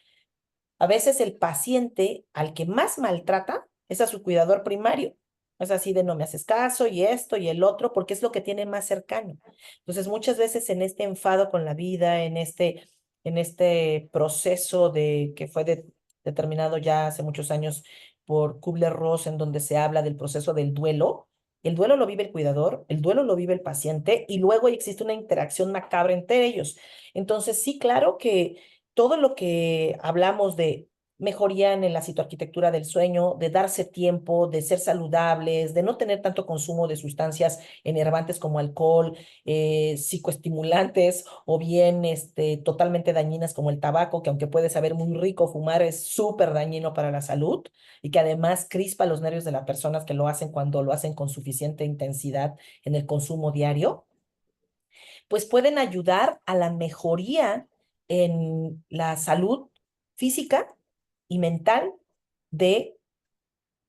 a veces el paciente al que más maltrata es a su cuidador primario. Es así de no me haces caso y esto y el otro, porque es lo que tiene más cercano. Entonces, muchas veces en este enfado con la vida, en este proceso que fue determinado ya hace muchos años por Kubler-Ross, en donde se habla del proceso del duelo, el duelo lo vive el cuidador, el duelo lo vive el paciente y luego existe una interacción macabra entre ellos. Entonces, sí, claro que todo lo que hablamos de mejoría en la citoarquitectura del sueño, de darse tiempo, de ser saludables, de no tener tanto consumo de sustancias enervantes como alcohol, psicoestimulantes o bien totalmente dañinas como el tabaco, que aunque puede saber muy rico, fumar es súper dañino para la salud y que además crispa los nervios de las personas que lo hacen cuando lo hacen con suficiente intensidad en el consumo diario, pues pueden ayudar a la mejoría en la salud física y mental de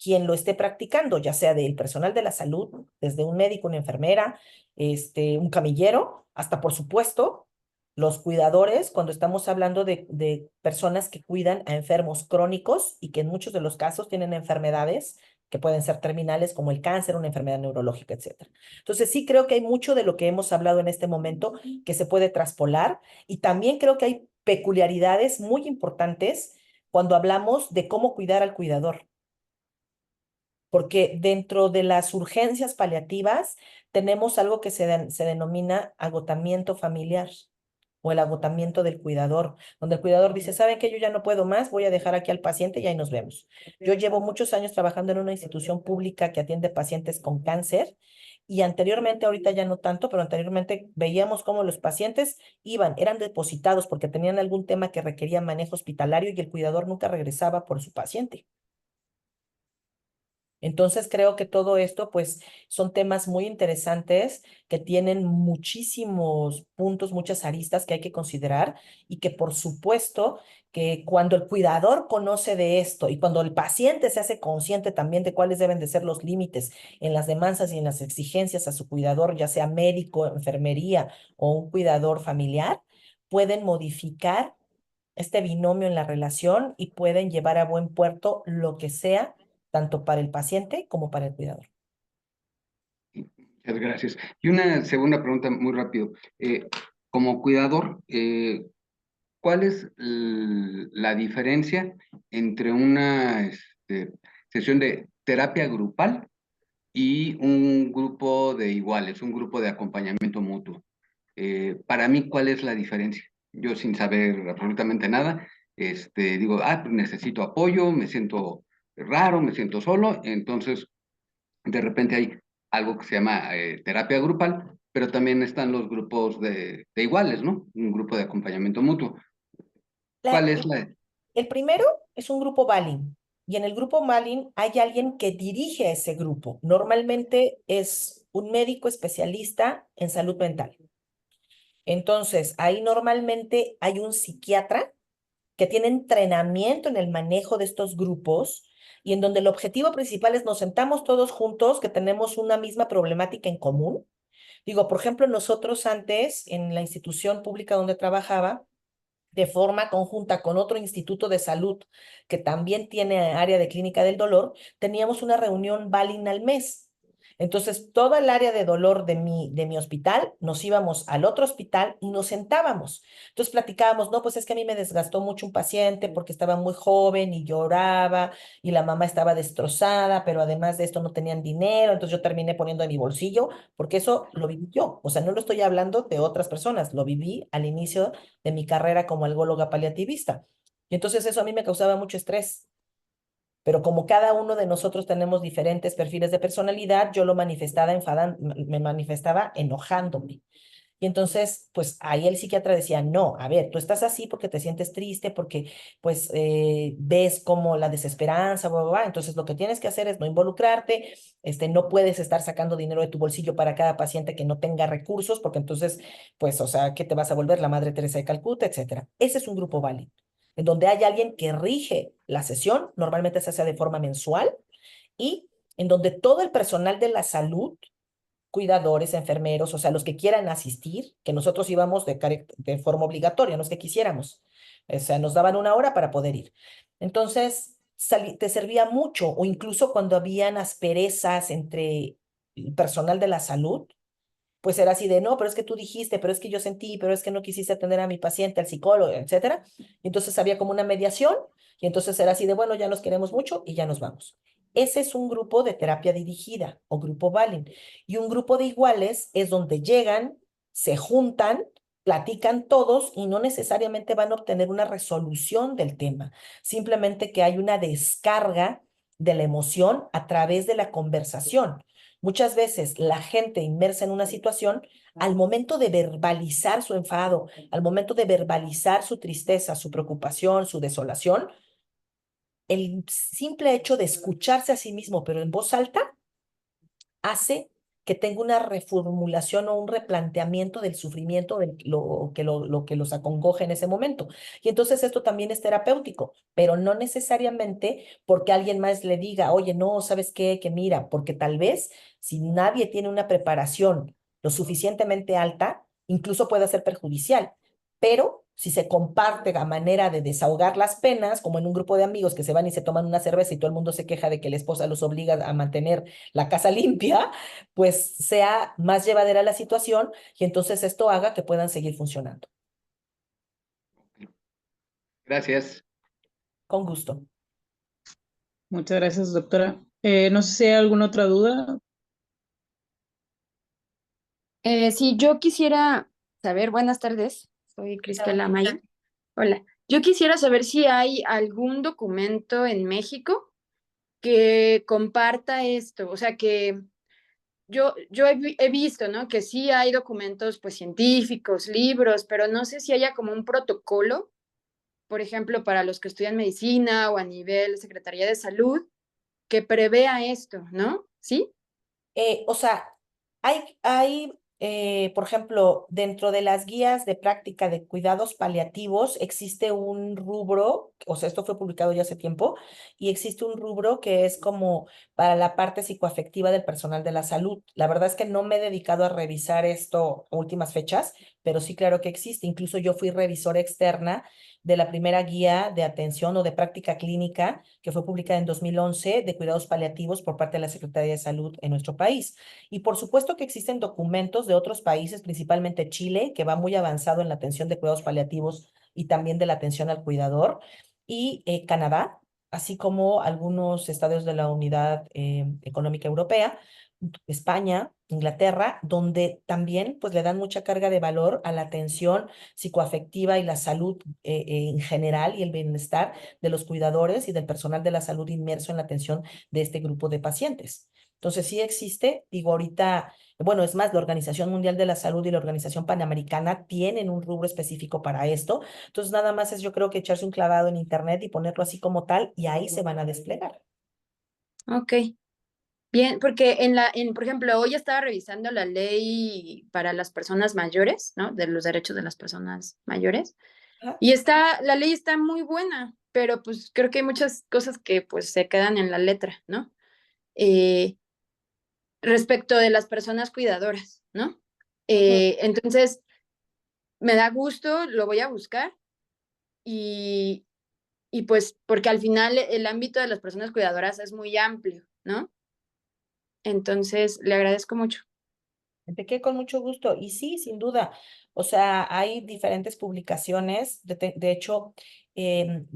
quien lo esté practicando, ya sea del personal de la salud, desde un médico, una enfermera, un camillero, hasta por supuesto los cuidadores, cuando estamos hablando de personas que cuidan a enfermos crónicos y que en muchos de los casos tienen enfermedades que pueden ser terminales como el cáncer, una enfermedad neurológica, etcétera. Entonces sí creo que hay mucho de lo que hemos hablado en este momento que se puede traspolar y también creo que hay peculiaridades muy importantes cuando hablamos de cómo cuidar al cuidador, porque dentro de las urgencias paliativas tenemos algo que se denomina agotamiento familiar o el agotamiento del cuidador, donde el cuidador dice, ¿saben qué? Yo ya no puedo más, voy a dejar aquí al paciente y ahí nos vemos. Yo llevo muchos años trabajando en una institución pública que atiende pacientes con cáncer y anteriormente, ahorita ya no tanto, pero anteriormente veíamos cómo los pacientes eran depositados porque tenían algún tema que requería manejo hospitalario y el cuidador nunca regresaba por su paciente. Entonces creo que todo esto, pues, son temas muy interesantes que tienen muchísimos puntos, muchas aristas que hay que considerar y que por supuesto que cuando el cuidador conoce de esto y cuando el paciente se hace consciente también de cuáles deben de ser los límites en las demandas y en las exigencias a su cuidador, ya sea médico, enfermería o un cuidador familiar, pueden modificar este binomio en la relación y pueden llevar a buen puerto lo que sea tanto para el paciente como para el cuidador. Muchas gracias. Y una segunda pregunta muy rápido. Como cuidador, ¿cuál es la diferencia entre una sesión de terapia grupal y un grupo de iguales, un grupo de acompañamiento mutuo? Para mí, ¿cuál es la diferencia? Yo sin saber absolutamente nada, digo, pues necesito apoyo, me siento raro, me siento solo, entonces de repente hay algo que se llama terapia grupal, pero también están los grupos de iguales, ¿no? Un grupo de acompañamiento mutuo. La- ¿Cuál es la? el primero es un grupo Balin y en el grupo Balin hay alguien que dirige ese grupo. Normalmente es un médico especialista en salud mental. Entonces, ahí normalmente hay un psiquiatra que tiene entrenamiento en el manejo de estos grupos y en donde el objetivo principal es nos sentamos todos juntos, que tenemos una misma problemática en común. Digo, por ejemplo, nosotros antes, en la institución pública donde trabajaba, de forma conjunta con otro instituto de salud que también tiene área de clínica del dolor, teníamos una reunión Balin al mes. Entonces, toda el área de dolor de mi hospital, nos íbamos al otro hospital y nos sentábamos. Entonces platicábamos, no, pues es que a mí me desgastó mucho un paciente porque estaba muy joven y lloraba y la mamá estaba destrozada, pero además de esto no tenían dinero, entonces yo terminé poniendo en mi bolsillo, porque eso lo viví yo. O sea, no lo estoy hablando de otras personas, lo viví al inicio de mi carrera como algóloga paliativista. Y entonces eso a mí me causaba mucho estrés. Pero como cada uno de nosotros tenemos diferentes perfiles de personalidad, yo lo manifestaba me manifestaba enojándome. Y entonces, pues ahí el psiquiatra decía, no, a ver, tú estás así porque te sientes triste, porque pues ves como la desesperanza, bla, bla, bla. Entonces lo que tienes que hacer es no involucrarte, no puedes estar sacando dinero de tu bolsillo para cada paciente que no tenga recursos, porque entonces, pues, o sea, ¿qué te vas a volver la Madre Teresa de Calcuta, etcétera? Ese es un grupo válido, en donde hay alguien que rige la sesión, normalmente se hace de forma mensual, y en donde todo el personal de la salud cuidadores, enfermeros, o sea, los que quieran asistir, que nosotros íbamos de forma obligatoria, no es que quisiéramos. O sea, nos daban una hora para poder ir. Entonces, te servía mucho, o incluso cuando habían asperezas entre el personal de la salud, pues era así de, no, pero es que tú dijiste, pero es que yo sentí, pero es que no quisiste atender a mi paciente, al psicólogo, etcétera. Y entonces había como una mediación y entonces era así de, bueno, ya nos queremos mucho y ya nos vamos. Ese es un grupo de terapia dirigida o grupo Balin. Y un grupo de iguales es donde llegan, se juntan platican todos y no necesariamente van a obtener una resolución del tema, simplemente que hay una descarga de la emoción a través de la conversación. Muchas veces la gente inmersa en una situación, al momento de verbalizar su enfado, al momento de verbalizar su tristeza, su preocupación, su desolación, el simple hecho de escucharse a sí mismo, pero en voz alta, hace que tenga una reformulación o un replanteamiento del sufrimiento, de lo que los acongoja en ese momento. Y entonces esto también es terapéutico, pero no necesariamente porque alguien más le diga, oye, no, ¿sabes qué? Que mira, porque tal vez si nadie tiene una preparación lo suficientemente alta, incluso pueda ser perjudicial. Pero si se comparte a manera de desahogar las penas, como en un grupo de amigos que se van y se toman una cerveza y todo el mundo se queja de que la esposa los obliga a mantener la casa limpia, pues sea más llevadera la situación y entonces esto haga que puedan seguir funcionando. Gracias. Con gusto. Muchas gracias, doctora. No sé si hay alguna otra duda. Sí, yo quisiera saber, buenas tardes, soy Cristela Maya. Hola, yo quisiera saber si hay algún documento en México que comparta esto, o sea, que he visto, ¿no? Que sí hay documentos, pues, científicos, libros, pero no sé si haya como un protocolo, por ejemplo, para los que estudian medicina o a nivel Secretaría de Salud, que prevea esto, ¿no? ¿Sí? O sea, por ejemplo, dentro de las guías de práctica de cuidados paliativos existe un rubro, o sea, esto fue publicado ya hace tiempo, y existe un rubro que es como para la parte psicoafectiva del personal de la salud. La verdad es que no me he dedicado a revisar esto a últimas fechas, pero sí, claro que existe. Incluso yo fui revisora externa de la primera guía de atención o de práctica clínica que fue publicada en 2011 de cuidados paliativos por parte de la Secretaría de Salud en nuestro país. Y por supuesto que existen documentos de otros países, principalmente Chile, que va muy avanzado en la atención de cuidados paliativos y también de la atención al cuidador, y Canadá, así como algunos estados de la Unidad Económica Europea, España, Inglaterra, donde también pues le dan mucha carga de valor a la atención psicoafectiva y la salud en general y el bienestar de los cuidadores y del personal de la salud inmerso en la atención de este grupo de pacientes. Entonces sí existe, digo ahorita, bueno, es más, la Organización Mundial de la Salud y la Organización Panamericana tienen un rubro específico para esto. Entonces nada más es yo creo que echarse un clavado en internet y ponerlo así como tal y ahí se van a desplegar. Ok. Bien, porque por ejemplo, hoy estaba revisando la ley para las personas mayores, ¿no? De los derechos de las personas mayores. Ajá. Y la ley está muy buena, pero pues creo que hay muchas cosas que pues se quedan en la letra, ¿no? Eh, Respecto de las personas cuidadoras, ¿no? Ujú. Entonces, me da gusto, lo voy a buscar y, y pues porque al final el ámbito de las personas cuidadoras es muy amplio, ¿no? Entonces, le agradezco mucho. De que con mucho gusto. Y sí, sin duda. O sea, hay diferentes publicaciones. De hecho, em,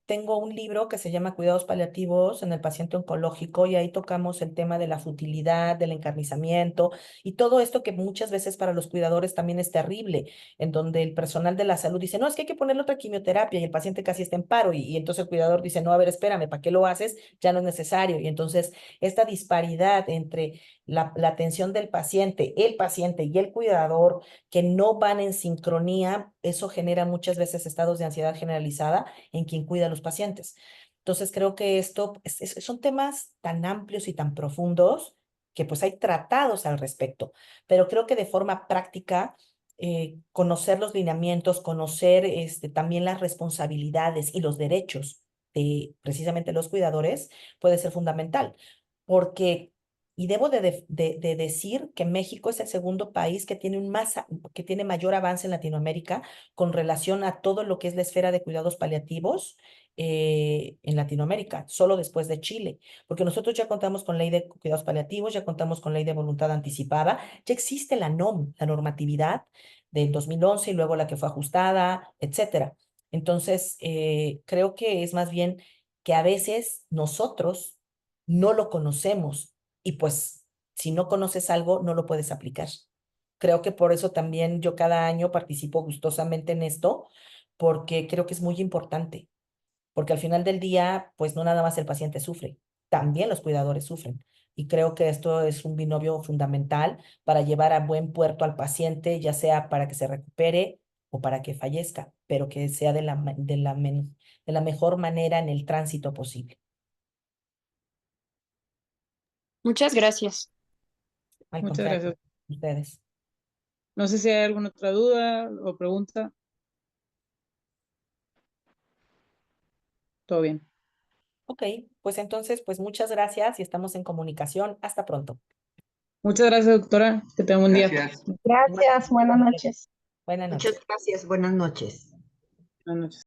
tengo un libro que se llama Cuidados paliativos en el paciente oncológico y ahí tocamos el tema de la futilidad, del encarnizamiento y todo esto que muchas veces para los cuidadores también es terrible, en donde el personal de la salud dice, no, es que hay que ponerle otra quimioterapia y el paciente casi está en paro y entonces el cuidador dice, no, a ver, espérame, ¿para qué lo haces? Ya no es necesario. Y entonces esta disparidad entre la atención del paciente, el paciente y el cuidador que no van en sincronía, eso genera muchas veces estados de ansiedad generalizada en quien cuida a los pacientes. Entonces creo que esto son temas tan amplios y tan profundos que pues hay tratados al respecto, pero creo que de forma práctica conocer los lineamientos, conocer también las responsabilidades y los derechos de precisamente los cuidadores puede ser fundamental, porque y debo de decir que México es el segundo país que tiene que tiene mayor avance en Latinoamérica con relación a todo lo que es la esfera de cuidados paliativos en Latinoamérica, solo después de Chile, porque nosotros ya contamos con ley de cuidados paliativos, ya contamos con ley de voluntad anticipada, ya existe la NOM, la normatividad del 2011 y luego la que fue ajustada, etcétera. Entonces, creo que es más bien que a veces nosotros no lo conocemos y pues si no conoces algo, no lo puedes aplicar. creo que por eso también yo cada año participo gustosamente en esto, porque creo que es muy importante, porque al final del día, pues no nada más el paciente sufre, también los cuidadores sufren. Y creo que esto es un binomio fundamental para llevar a buen puerto al paciente, ya sea para que se recupere o para que fallezca, pero que sea de la mejor manera en el tránsito posible. Muchas gracias. Al Muchas contrario, gracias. ustedes. No sé si hay alguna otra duda o pregunta. Todo bien. Ok, pues entonces, pues muchas gracias y estamos en comunicación. Hasta pronto. Muchas gracias, doctora. Que tenga un buen día. Gracias. Gracias, buenas noches. Buenas Muchas noches. gracias, buenas noches. Buenas noches.